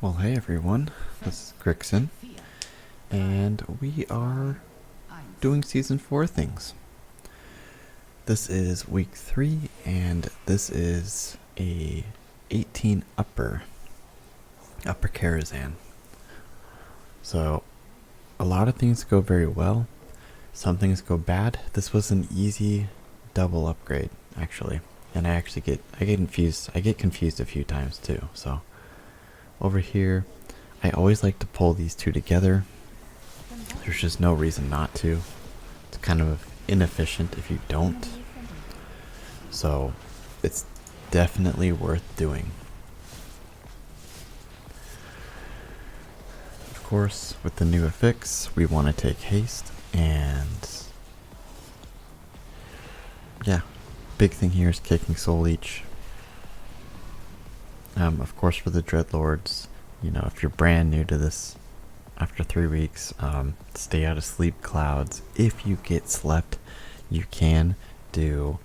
Well, hey everyone, this is Grixon, and we are doing Season 4 things. This is week 3, and this is a 18 upper Karazhan. So, a lot of things go very well, some things go bad. This was an easy double upgrade, actually, and I get confused a few times too, so over here, I always like to pull these two together. There's just no reason not to. It's kind of inefficient if you don't. So it's definitely worth doing. Of course, with the new affix, we want to take haste, and yeah, big thing here is kicking soul leech. Of course, for the Dreadlords, if you're brand new to this after 3 weeks, stay out of sleep clouds. If you get slept, you can do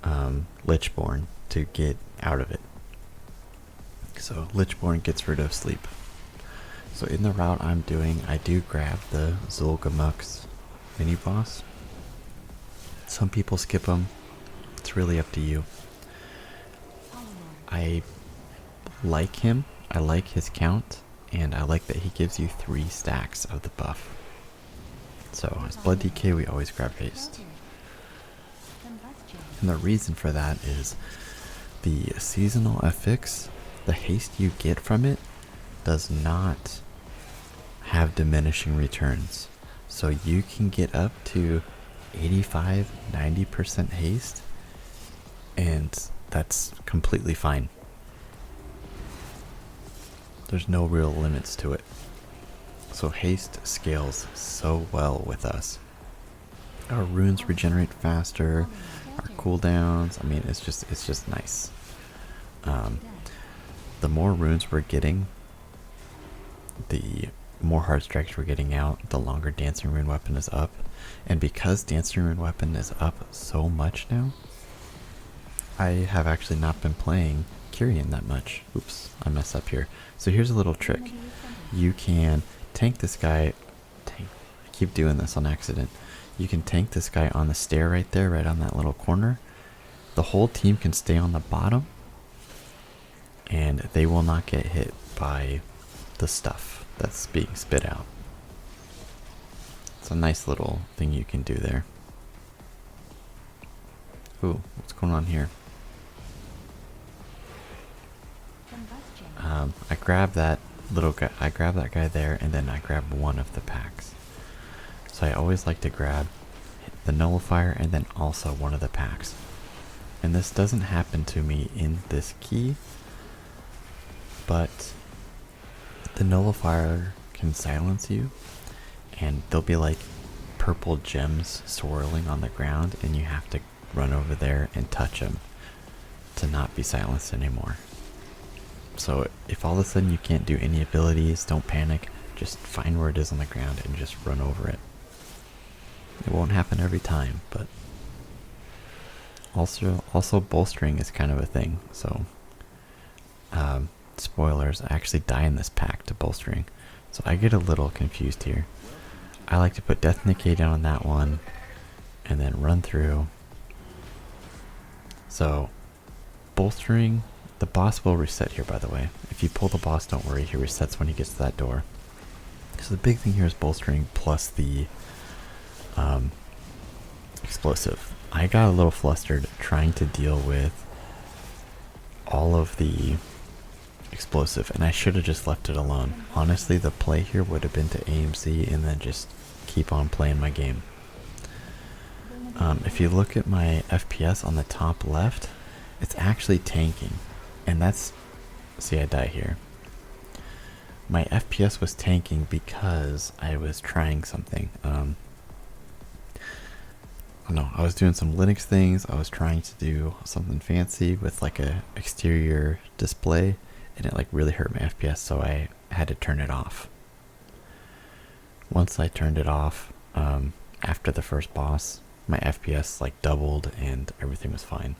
Lichborn to get out of it. So Lichborn gets rid of sleep. So in the route I'm doing, I do grab the Zul'Gamuk's mini boss. Some people skip them. It's really up to you. I like him, I like his count, and I like that he gives you 3 stacks of the buff. So as blood DK, we always grab haste. And the reason for that is the seasonal affix, the haste you get from it does not have diminishing returns. So you can get up to 85-90% haste, and that's completely fine. There's no real limits to it. So haste scales so well with us. Our runes regenerate faster, our cooldowns, it's just nice. The more runes we're getting, the more hard strikes we're getting out, the longer Dancing Rune Weapon is up. And because Dancing Rune Weapon is up so much now, I have actually not been playing Kyrian that much. Oops, I messed up here. So here's a little trick. You can tank this guy. I keep doing this on accident. You can tank this guy on the stair right there, right on that little corner. The whole team can stay on the bottom, and they will not get hit by the stuff that's being spit out. It's a nice little thing you can do there. Ooh, what's going on here? I grab that little guy. I grab that guy there, and then I grab one of the packs. So I always like to grab the nullifier and then also one of the packs. And this doesn't happen to me in this key, but the nullifier can silence you, and there'll be like purple gems swirling on the ground, and you have to run over there and touch them to not be silenced anymore. So if all of a sudden you can't do any abilities, don't panic. Just find where it is on the ground and just run over it. It won't happen every time, but also bolstering is kind of a thing. So spoilers, I actually die in this pack to bolstering. So I get a little confused here. I like to put Death Negate down on that one and then run through. So bolstering, the boss will reset here, by the way. If you pull the boss, don't worry, he resets when he gets to that door. So the big thing here is bolstering plus the explosive. I got a little flustered trying to deal with all of the explosive, and I should have just left it alone. Honestly, the play here would have been to AMC and then just keep on playing my game. If you look at my FPS on the top left, it's actually tanking. And that's, see, I die here. My FPS was tanking because I was trying something. I was doing some Linux things. I was trying to do something fancy with like a exterior display, and it like really hurt my FPS, so I had to turn it off. Once I turned it off, after the first boss, my FPS like doubled and everything was fine.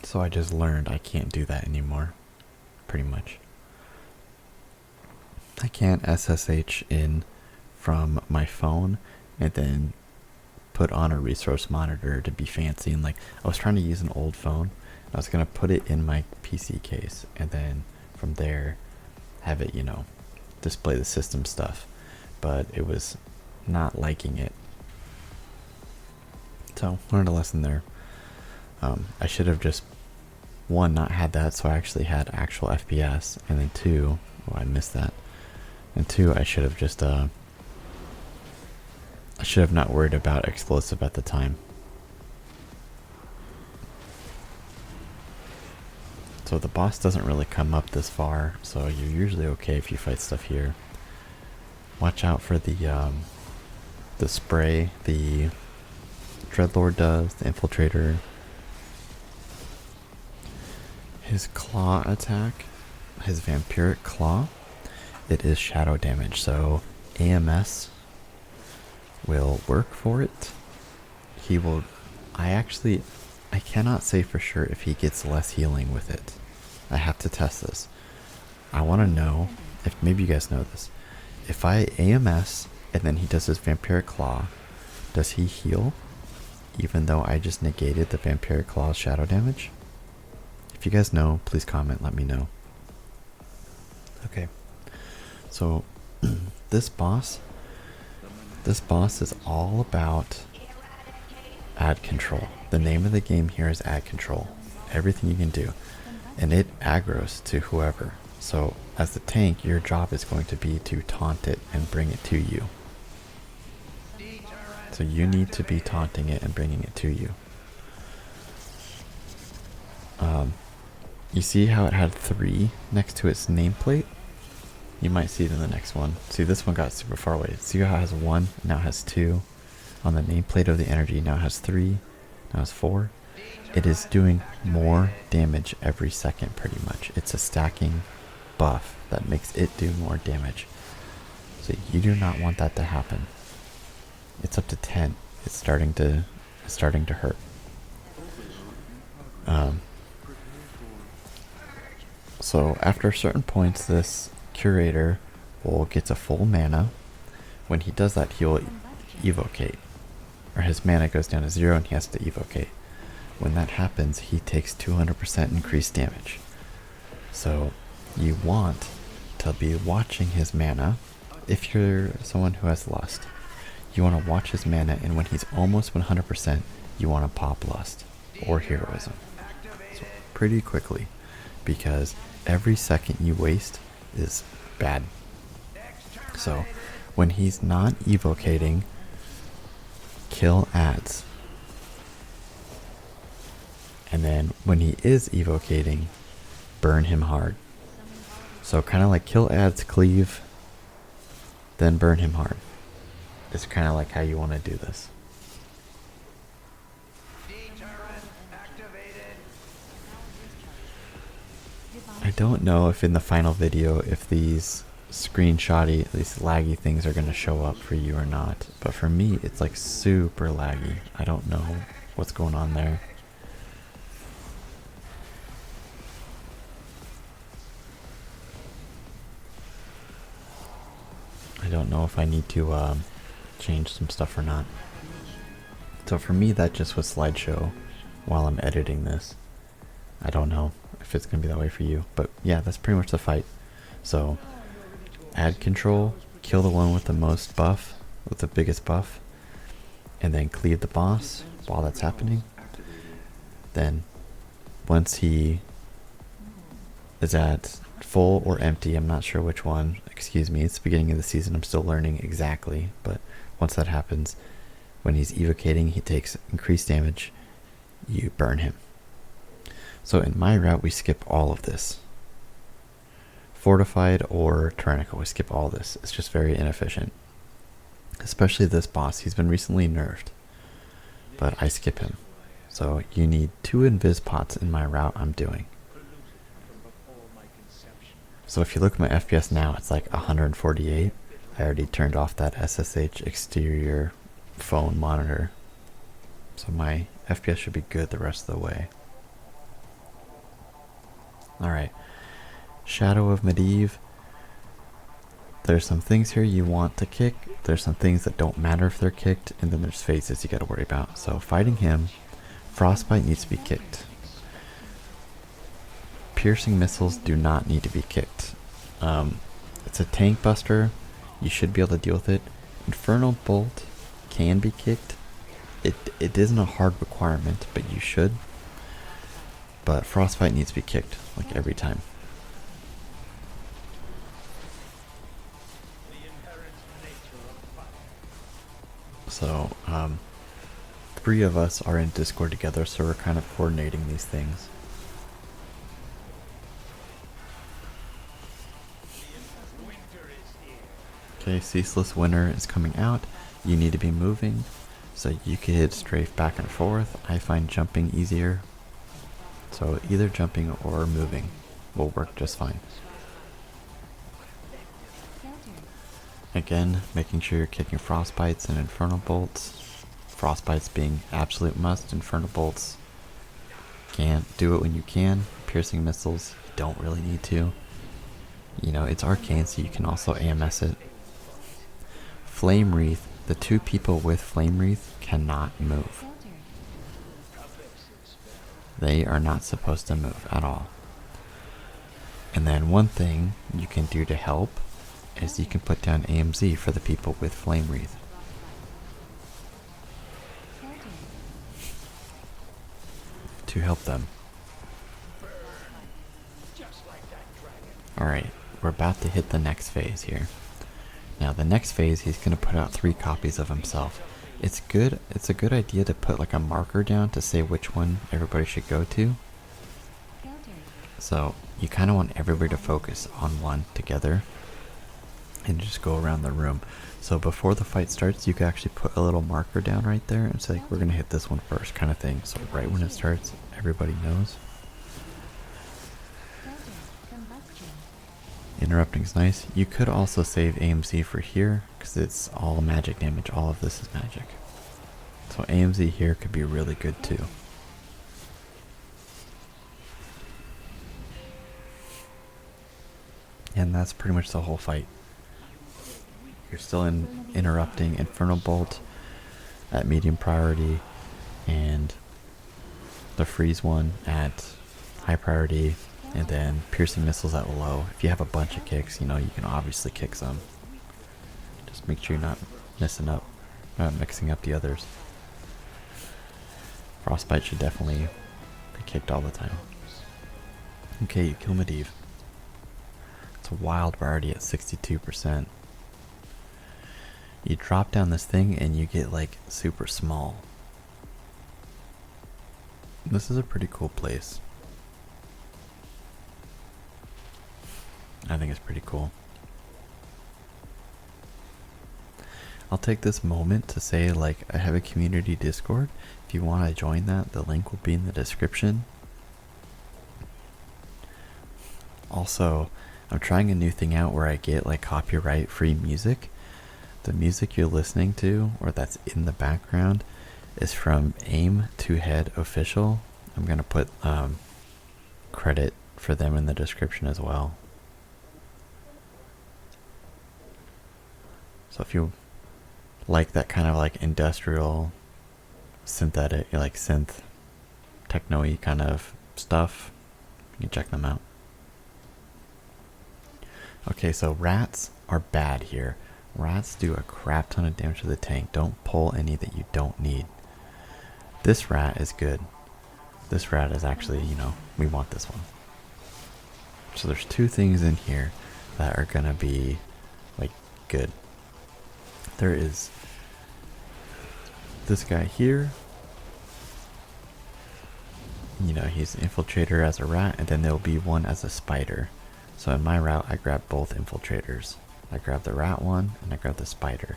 So I just learned I can't do that anymore, pretty much. I can't SSH in from my phone and then put on a resource monitor to be fancy. And like, I was trying to use an old phone. I was gonna put it in my PC case and then from there have it, display the system stuff. But it was not liking it. So learned a lesson there. I should have just, one, not had that, so I actually had actual FPS, and then two, I missed that. And two, I should have just I should have not worried about explosive at the time. So the boss doesn't really come up this far, so you're usually okay if you fight stuff here. Watch out for the spray the Dreadlord does, the Infiltrator. His claw attack, his vampiric claw, it is shadow damage, so AMS will work for it. He will, I cannot say for sure if he gets less healing with it. I have to test this. I want to know, if maybe you guys know this, if I AMS and then he does his vampiric claw, does he heal even though I just negated the vampiric claw's shadow damage? If you guys know, please comment, let me know. Okay, so this boss is all about ad control. The name of the game here is ad control. Everything you can do. And it aggroes to whoever. So as the tank, your job is going to be to taunt it and bring it to you. So you need to be taunting it and bringing it to you. You see how it had 3 next to its nameplate? You might see it in the next one. See, this one got super far away. See how it has 1, now it has 2. On the nameplate of the energy, now it has 3, now it has 4. It is doing more damage every second, pretty much. It's a stacking buff that makes it do more damage. So you do not want that to happen. It's up to 10. It's starting to hurt. So after certain points, this curator will get a full mana. When he does that, he'll evocate, or his mana goes down to 0 and he has to evocate. When that happens, he takes 200% increased damage. So you want to be watching his mana. If you're someone who has lust, you want to watch his mana, and when he's almost 100%, you want to pop lust or heroism. So pretty quickly, because every second you waste is bad. So when he's not evocating, kill ads. And then when he is evocating, burn him hard. So kind of like kill ads, cleave, then burn him hard. It's kind of like how you want to do this. I don't know if in the final video if these screenshotty, these laggy things are going to show up for you or not. But for me, it's like super laggy. I don't know what's going on there. I don't know if I need to change some stuff or not. So for me, that just was slideshow while I'm editing this. I don't know if it's going to be that way for you. But yeah, that's pretty much the fight. So add control, kill the one with the most buff, with the biggest buff, and then cleave the boss while that's happening. Then once he is at full or empty, I'm not sure which one, excuse me, it's the beginning of the season, I'm still learning exactly, but once that happens, when he's evocating, he takes increased damage, you burn him. So in my route, we skip all of this. Fortified or tyrannical, we skip all this. It's just very inefficient. Especially this boss, he's been recently nerfed, but I skip him. So you need 2 invis pots in my route I'm doing. So if you look at my FPS now, it's like 148. I already turned off that SSH exterior phone monitor. So my FPS should be good the rest of the way. Alright. Shadow of Medivh. There's some things here you want to kick. There's some things that don't matter if they're kicked. And then there's phases you gotta worry about. So fighting him, Frostbite needs to be kicked. Piercing missiles do not need to be kicked. It's a tank buster. You should be able to deal with it. Infernal Bolt can be kicked. It isn't a hard requirement, but you should. But Frostbite needs to be kicked, like every time. So, 3 of us are in Discord together, so we're kind of coordinating these things. Okay, Ceaseless Winter is coming out. You need to be moving, so you can hit strafe back and forth. I find jumping easier, so either jumping or moving will work just fine. Again, making sure you're kicking Frostbites and Infernal Bolts. Frostbites being absolute must. Infernal Bolts, can't do it when you can. Piercing missiles, you don't really need to. You know, it's arcane, so you can also AMS it. Flame Wreath, the 2 people with Flame Wreath cannot move. They are not supposed to move at all. And then one thing you can do to help is you can put down AMZ for the people with Flame Wreath. To help them. Alright, we're about to hit the next phase here. Now the next phase, he's going to put out 3 copies of himself. It's a good idea to put like a marker down to say which one everybody should go to. So you kind of want everybody to focus on one together and just go around the room. So before the fight starts, you can actually put a little marker down right there and say, like, we're going to hit this one first kind of thing. So right when it starts, everybody knows. Interrupting's nice. You could also save AMZ for here because it's all magic damage. All of this is magic. So AMZ here could be really good too. And that's pretty much the whole fight. You're still in interrupting. Infernal Bolt at medium priority and the freeze one at high priority. And then piercing missiles at low. If you have a bunch of kicks, you know, you can obviously kick some. Just make sure you're not messing up, not mixing up the others. Frostbite should definitely be kicked all the time. Okay, you kill Medivh. It's a wild variety at 62%. You drop down this thing and you get like super small. This is a pretty cool place. I think it's pretty cool. I'll take this moment to say, like, I have a community Discord. If you want to join that, the link will be in the description. Also, I'm trying a new thing out where I get like copyright free music. The music you're listening to, or that's in the background, is from Aim to Head Official. I'm gonna put credit for them in the description as well. So if you like that kind of like industrial, synthetic, like synth, techno-y kind of stuff, you can check them out. Okay, so rats are bad here. Rats do a crap ton of damage to the tank. Don't pull any that you don't need. This rat is good. This rat is actually, you know, we want this one. So there's 2 things in here that are gonna be like good. There is this guy here. You know, he's an infiltrator as a rat, and then there'll be one as a spider. So in my route, I grab both infiltrators. I grab the rat one, and I grab the spider.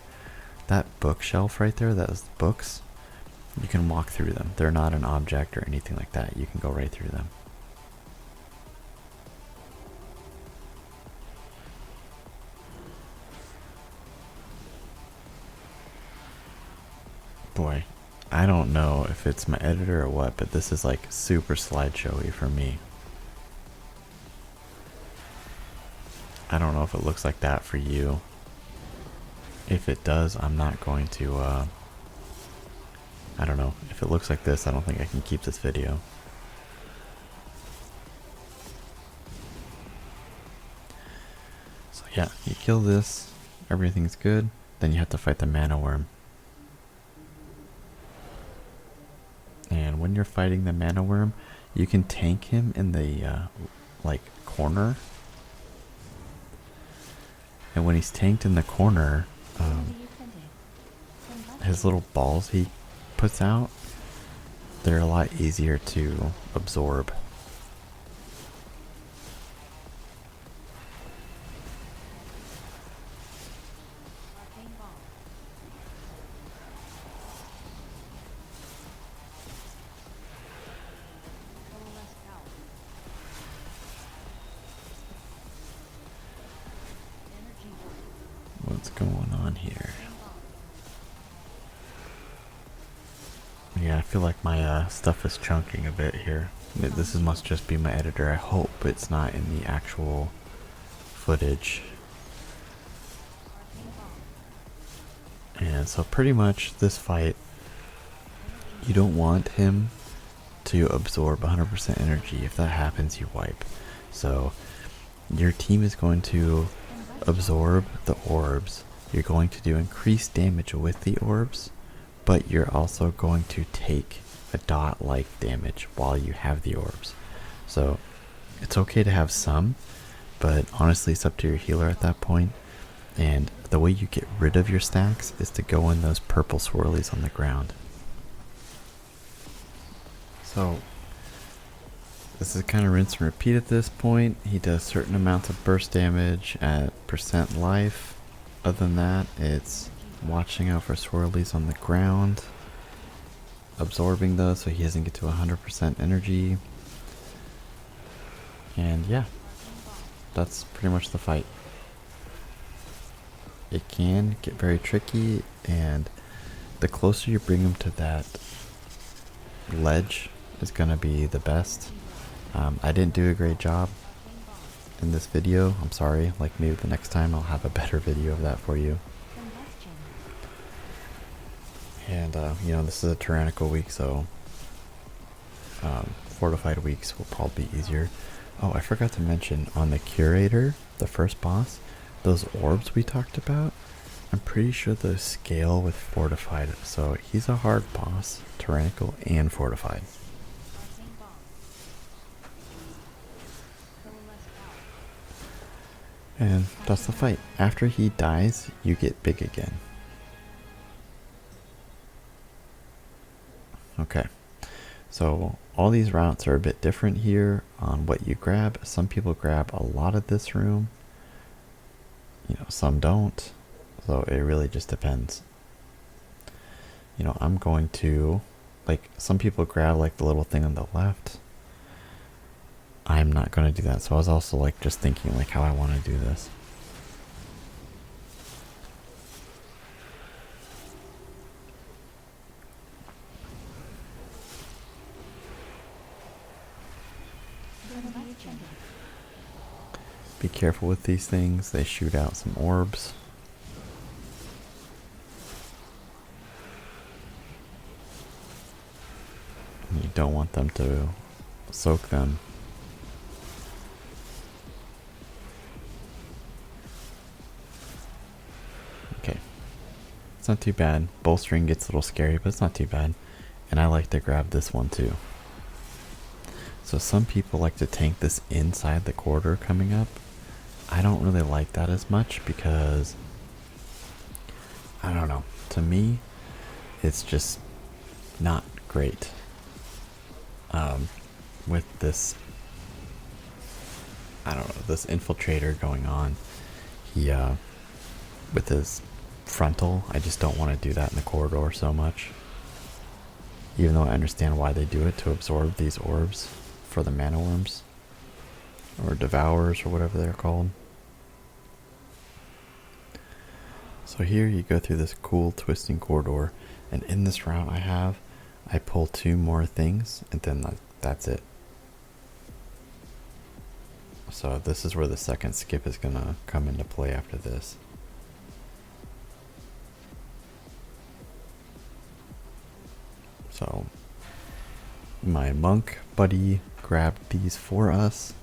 That bookshelf right there, those books, you can walk through them. They're not an object or anything like that. You can go right through them. Boy, I don't know if it's my editor or what, but this is like super slideshowy for me. I don't know if it looks like that for you. If it does, I'm not going to, I don't know. If it looks like this, I don't think I can keep this video. So yeah, you kill this, everything's good, then you have to fight the mana worm. And when you're fighting the mana worm, you can tank him in the, like, corner. And when he's tanked in the corner, his little balls he puts out, they're a lot easier to absorb. What's going on here? Yeah, I feel like my stuff is chunking a bit here. This must just be my editor. I hope it's not in the actual footage. And so pretty much this fight, you don't want him to absorb 100% energy. If that happens, you wipe. So your team is going to absorb the orbs. You're going to do increased damage with the orbs, but you're also going to take a dot-like damage while you have the orbs. So it's okay to have some, but honestly it's up to your healer at that point. And the way you get rid of your stacks is to go in those purple swirlies on the ground. So this is kind of rinse and repeat at this point. He does certain amounts of burst damage at % life. Other than that, it's watching out for swirlies on the ground, absorbing those so he doesn't get to 100% energy. And yeah, that's pretty much the fight. It can get very tricky, and the closer you bring him to that ledge is going to be the best. I didn't do a great job in this video. I'm sorry. Like, maybe the next time I'll have a better video of that for you. And, you know, this is a tyrannical week, so fortified weeks will probably be easier. Oh, I forgot to mention, on the Curator, the first boss, those orbs we talked about, I'm pretty sure those scale with fortified, so he's a hard boss, tyrannical and fortified. And that's the fight. After he dies, you get big again. Okay, so all these routes are a bit different here on what you grab. Some people grab a lot of this room, you know, some don't, so it really just depends. You know, I'm going to, like, some people grab like the little thing on the left. I'm not going to do that, so I was also like just thinking like how I want to do this. Be careful with these things, they shoot out some orbs. You don't want them to soak them. Okay, it's not too bad. Bolstering gets a little scary, but it's not too bad. And I like to grab this one too. So some people like to tank this inside the corridor coming up. I don't really like that as much because, I don't know, to me, it's just not great. With this, I don't know, this infiltrator going on, he, with his frontal, I just don't want to do that in the corridor so much. Even though I understand why they do it, to absorb these orbs for the mana worms, or devourers, or whatever they're called. So here you go through this cool twisting corridor, and in this route I pull 2 more things, and then that's it. So this is where the second skip is gonna come into play after this. So my monk buddy grabbed these for us.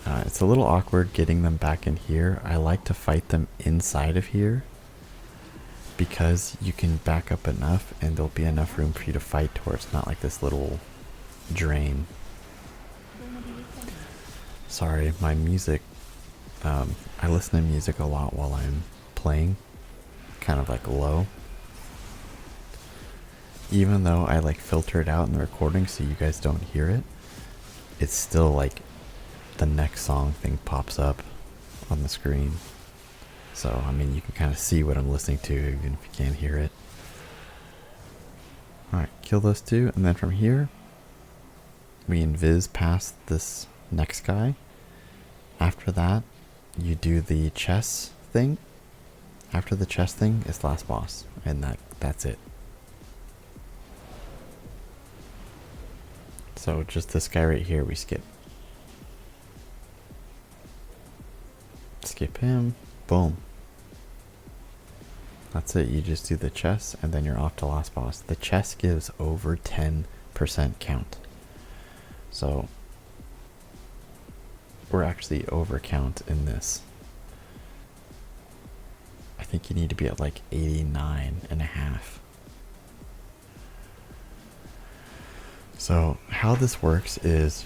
It's a little awkward getting them back in here. I like to fight them inside of here because you can back up enough and there'll be enough room for you to fight to where it's not like this little drain. Sorry, my music, I listen to music a lot while I'm playing, kind of like low. Even though I like filter it out in the recording so you guys don't hear it, it's still like the next song thing pops up on the screen. So, I mean, you can kind of see what I'm listening to even if you can't hear it. Alright, kill those two, and then from here, we invis past this next guy. After that, you do the chess thing. After the chess thing is last boss, and that's it. So just this guy right here we skip. Skip him, boom. That's it, you just do the chess and then you're off to last boss. The chess gives over 10% count. So we're actually over count in this. I think you need to be at like 89.5. So how this works is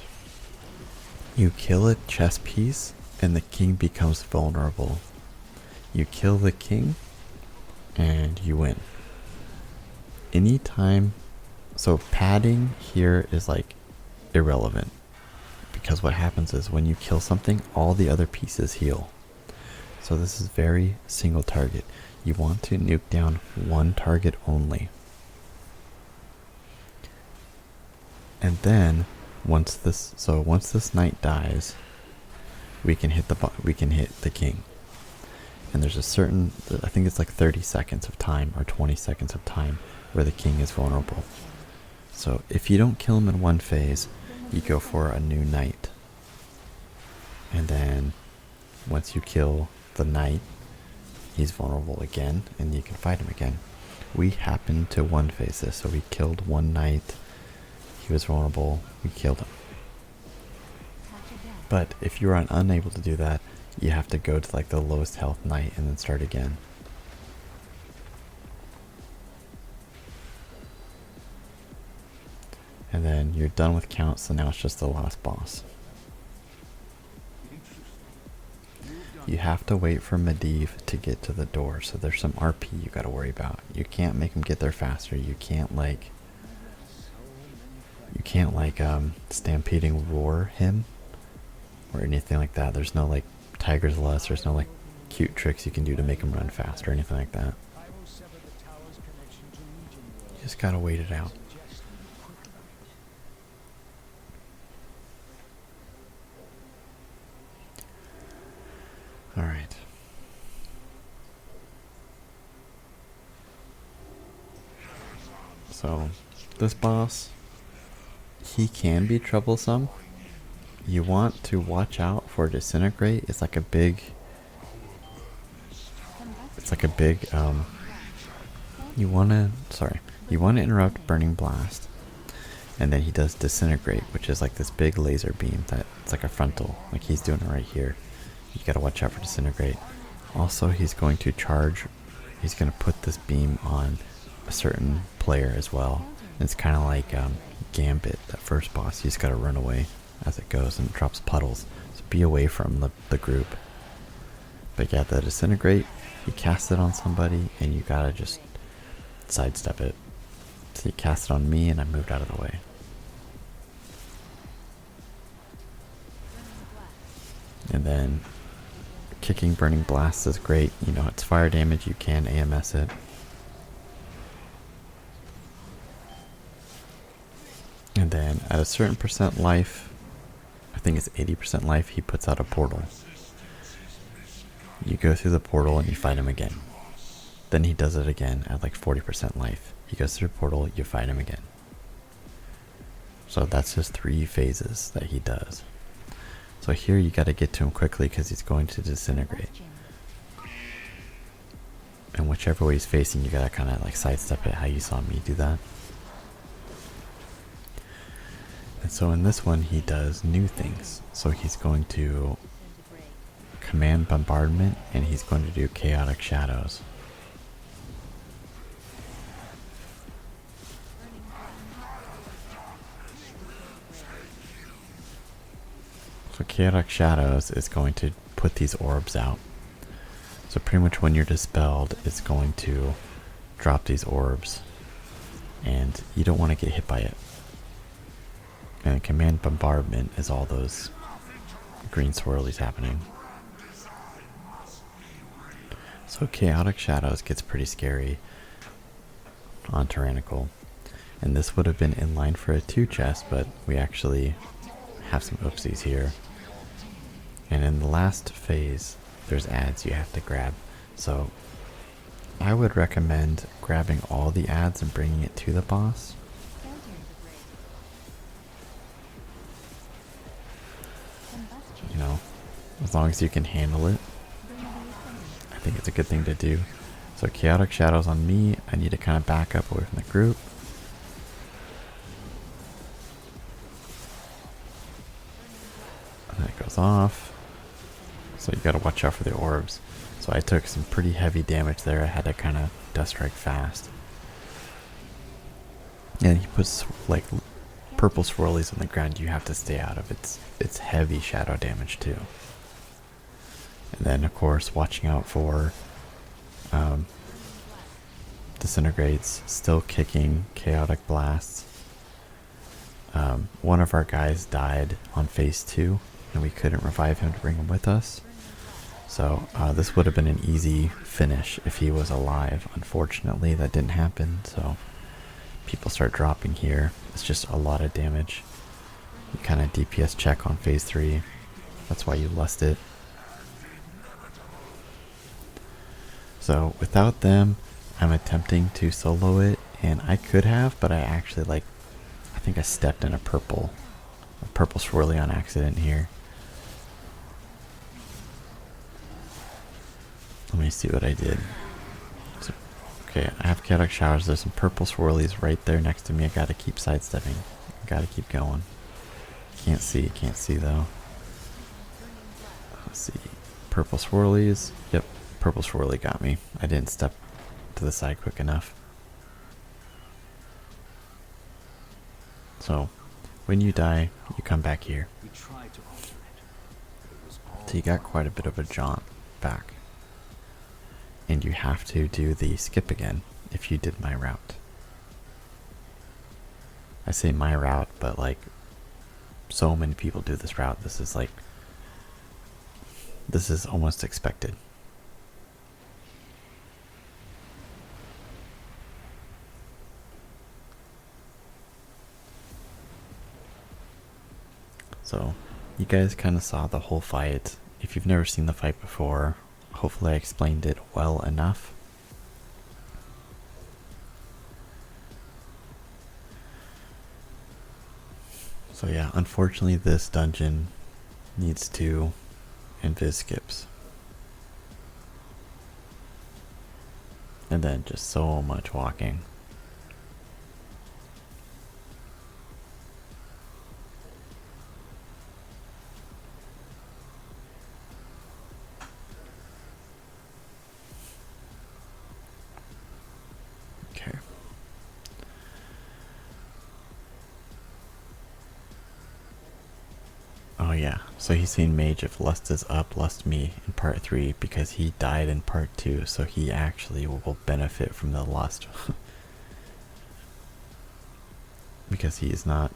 you kill a chess piece and the king becomes vulnerable. You kill the king and you win. Anytime, so padding here is like irrelevant because what happens is when you kill something, all the other pieces heal. So this is very single target. You want to nuke down one target only. And then once this knight dies, we can hit the king. And there's a certain, I think it's like 30 seconds of time or 20 seconds of time where the king is vulnerable. So if you don't kill him in one phase, you go for a new knight. And then once you kill the knight, he's vulnerable again and you can fight him again. We happened to one phase this, so we killed one knight, he was vulnerable, we killed him. But if you're unable to do that, you have to go to like the lowest health knight and then start again. And then you're done with count, so now it's just the last boss. You have to wait for Medivh to get to the door, so there's some RP you gotta worry about. You can't make him get there faster. You can't like stampeding roar him or anything like that. There's no like Tiger's Lust, there's no like cute tricks you can do to make him run fast or anything like that. You just gotta wait it out. Alright. So, this boss, he can be troublesome. You want to watch out for Disintegrate. It's like a big, you want to interrupt Burning Blast. And then he does Disintegrate, which is like this big laser beam that's like a frontal, like he's doing it right here. You gotta watch out for Disintegrate. Also, he's going to put this beam on a certain player as well. And it's kind of like Gambit, that first boss. You just gotta run away as it goes and it drops puddles. So be away from the group. But yeah, the Disintegrate, you cast it on somebody and you gotta just sidestep it. So you cast it on me and I moved out of the way. And then kicking Burning Blast is great. You know, it's fire damage, you can AMS it. And then at a certain percent life, I think it's 80% life, he puts out a portal. You go through the portal and you fight him again. Then he does it again at like 40% life. He goes through the portal, you fight him again. So that's just 3 phases that he does. So here you got to get to him quickly because he's going to disintegrate. And whichever way he's facing, you got to kind of like sidestep it how you saw me do that. And so in this one, he does new things. So he's going to command bombardment, and he's going to do chaotic shadows. So chaotic shadows is going to put these orbs out. So pretty much when you're dispelled, it's going to drop these orbs, and you don't want to get hit by it. And command bombardment is all those green swirlies happening. So chaotic shadows gets pretty scary on Tyrannical. And this would have been in line for a 2 chest, but we actually have some oopsies here. And in the last phase, there's ads you have to grab. So I would recommend grabbing all the ads and bringing it to the boss. You know, as long as you can handle it, I think it's a good thing to do. So chaotic shadows on me, I need to kind of back up away from the group. And then it goes off. So you gotta watch out for the orbs. So I took some pretty heavy damage there. I had to kind of dust strike fast. And he puts like purple swirlies on the ground you have to stay out of. It's heavy shadow damage too. And then of course watching out for disintegrates, still kicking chaotic blasts. One of our guys died on phase 2 and we couldn't revive him to bring him with us. So this would have been an easy finish if he was alive. Unfortunately that didn't happen, so people start dropping here. It's just a lot of damage. You kind of DPS check on phase 3. That's why you lust it. So without them, I'm attempting to solo it, and I could have, but I actually I think I stepped in a purple swirly on accident here. Let me see what I did. So, okay, I have chaotic showers. There's some purple swirlies right there next to me. I gotta keep sidestepping. I gotta keep going. Can't see though. Let's see. Purple swirlies. Yep, purple swirly got me. I didn't step to the side quick enough. So, when you die, you come back here. So you got quite a bit of a jaunt back. And you have to do the skip again if you did my route. I say my route, but like so many people do this route. This is almost expected. So you guys kind of saw the whole fight. If you've never seen the fight before, hopefully I explained it well enough. So yeah, unfortunately this dungeon needs 2 invis skips. And then just so much walking. Okay. Oh yeah, so he's seen Mage if Lust is up, Lust me in part 3 because he died in part 2, so he actually will benefit from the Lust. Because he is not,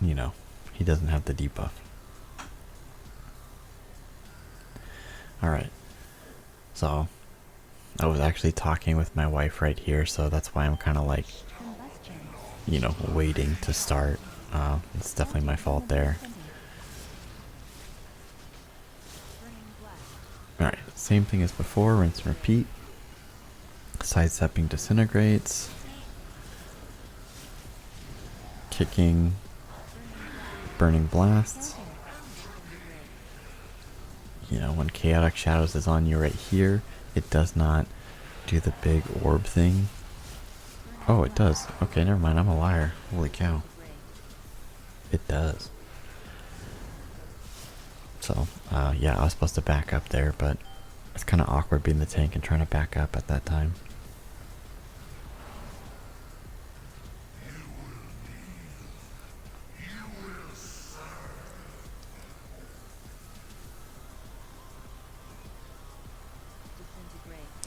he doesn't have the debuff. Alright, so I was actually talking with my wife right here, so that's why I'm kind of like, waiting to start. It's definitely my fault there. Alright, same thing as before, rinse and repeat. Sidestepping disintegrates. Kicking burning blasts. You know, when Chaotic Shadows is on you right here, it does not do the big orb thing. Oh, it does. Okay, never mind. I'm a liar. Holy cow. It does. So, yeah, I was supposed to back up there, but it's kind of awkward being the tank and trying to back up at that time.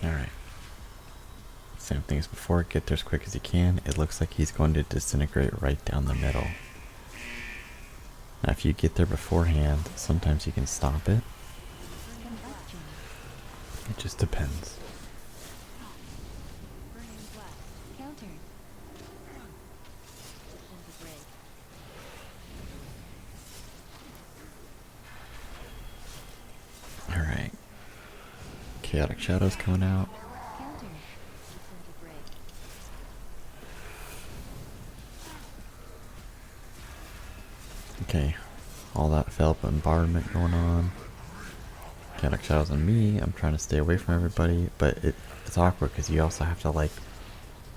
Alright. Same thing as before. Get there as quick as you can. It looks like he's going to disintegrate right down the middle. Now, if you get there beforehand, sometimes you can stop it. It just depends. Alright. Chaotic Shadows coming out. Okay. All that felt bombardment going on. Chaotic Shadows on me. I'm trying to stay away from everybody, but it's awkward because you also have to like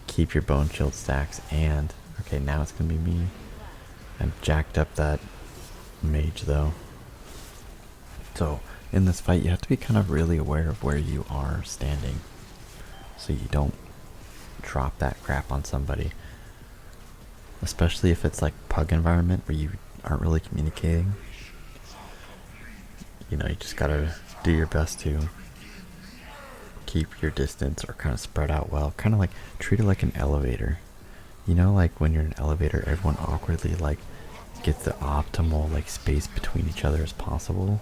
keep your bone shield stacks and okay, now it's gonna be me. I've jacked up that mage though. So in this fight you have to be kind of really aware of where you are standing so you don't drop that crap on somebody. Especially if it's like pug environment where you aren't really communicating. You know, you just gotta do your best to keep your distance or kind of spread out well. Kind of like treat it like an elevator. You know, like when you're in an elevator, everyone awkwardly like gets the optimal like space between each other as possible.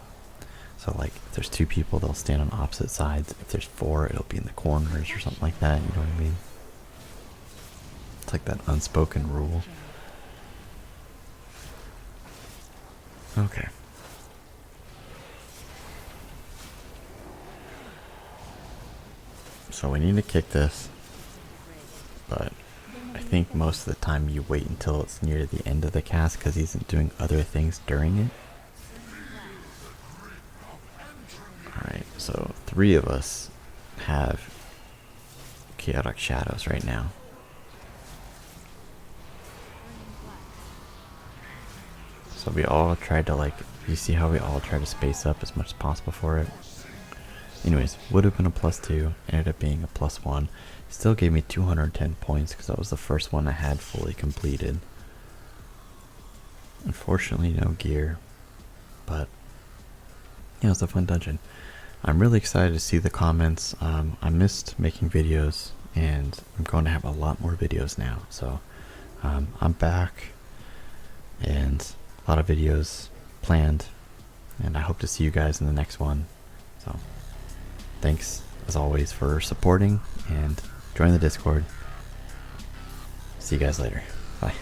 So like if there's 2 people, they'll stand on opposite sides. If there's 4, it'll be in the corners or something like that. You know what I mean? It's like that unspoken rule. Okay. So we need to kick this, but I think most of the time you wait until it's near the end of the cast because he's doing other things during it. Alright, so 3 of us have Chaotic Shadows right now. So we all tried to like, you see how we all tried to space up as much as possible for it? Anyways, would have been a +2, ended up being a +1. Still gave me 210 points because that was the first one I had fully completed. Unfortunately, no gear, but yeah, it was a fun dungeon. I'm really excited to see the comments. I missed making videos, and I'm going to have a lot more videos now. So I'm back, and a lot of videos planned, and I hope to see you guys in the next one. So thanks as always for supporting and join the Discord. See you guys later. Bye.